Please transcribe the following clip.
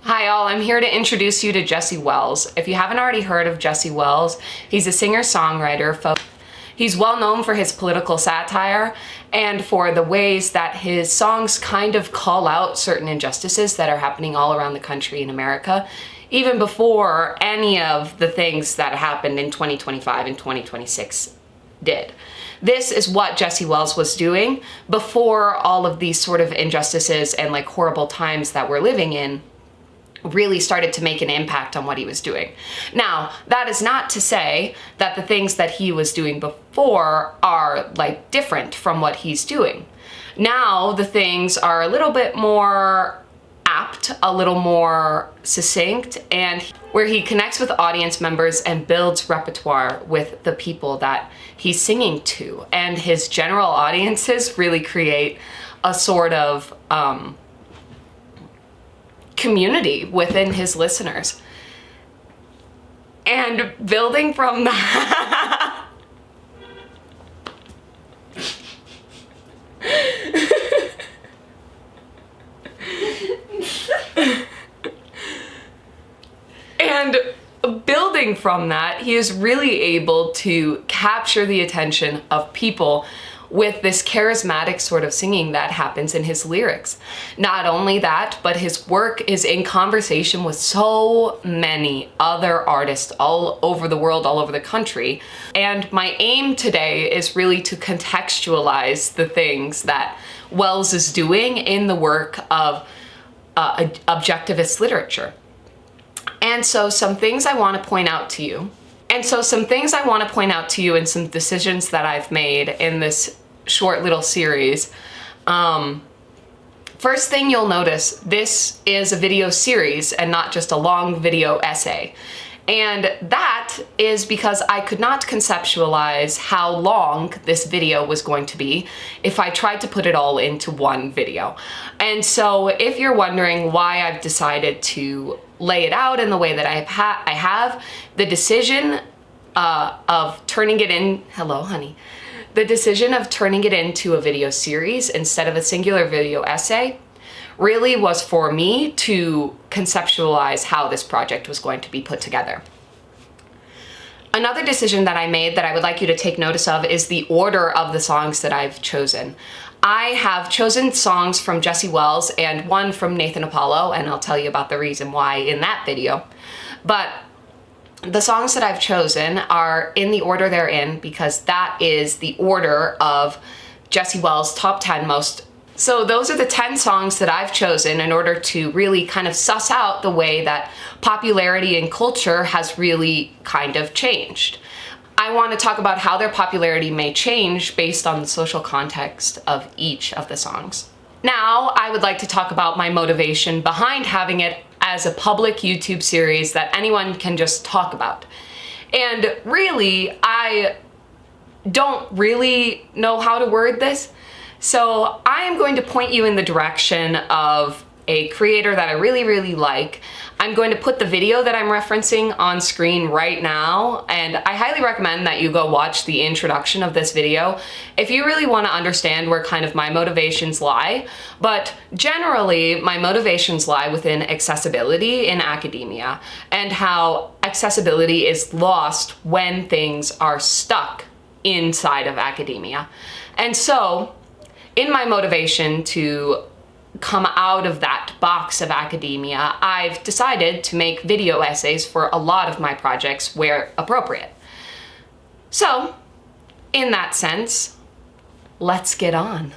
Hi all, I'm here to introduce you to Jesse Wells. If you haven't already heard of Jesse Wells, he's a singer-songwriter. He's well known for his political satire and for the ways that his songs kind of call out certain injustices that are happening all around the country in America, even before any of the things that happened in 2025 and 2026 did. This is what Jesse Wells was doing before all of these sort of injustices and like horrible times that we're living in really started to make an impact on what he was doing. Now, that is not to say that the things that he was doing before are like different from what he's doing. Now, the things are a little bit more apt, a little more succinct, and where he connects with audience members and builds repertoire with the people that he's singing to. And his general audiences really create a sort of community within his listeners. And building from that and building from that, he is really able to capture the attention of people with this charismatic sort of singing that happens in his lyrics. Not only that, but his work is in conversation with so many other artists all over the world, all over the country. And my aim today is really to contextualize the things that Wells is doing in the work of objectivist literature. And so some things I want to point out to you. And some decisions that I've made in this short little series. First thing you'll notice, this is a video series and not just a long video essay. And that is because I could not conceptualize how long this video was going to be if I tried to put it all into one video. And so if you're wondering why I've decided to lay it out in the way that I have, the decision of turning it in, hello honey, the decision of turning it into a video series instead of a singular video essay really was for me to conceptualize how this project was going to be put together. Another decision that I made that I would like you to take notice of is the order of the songs that I've chosen. I have chosen songs from Jesse Wells and one from Nathan Apollo, and I'll tell you about the reason why in that video. But the songs that I've chosen are in the order they're in because that is the order of Jesse Wells' top 10 most. So those are the 10 songs that I've chosen in order to really kind of suss out the way that popularity and culture has really kind of changed. I want to talk about how their popularity may change based on the social context of each of the songs. Now, I would like to talk about my motivation behind having it as a public YouTube series that anyone can just talk about. And really, I don't really know how to word this, so I am going to point you in the direction of a creator that I really, really like. I'm going to put the video that I'm referencing on screen right now, and I highly recommend that you go watch the introduction of this video if you really want to understand where kind of my motivations lie. But generally, my motivations lie within accessibility in academia and how accessibility is lost when things are stuck inside of academia. And so, in my motivation to come out of that box of academia, I've decided to make video essays for a lot of my projects where appropriate. So, in that sense, let's get on.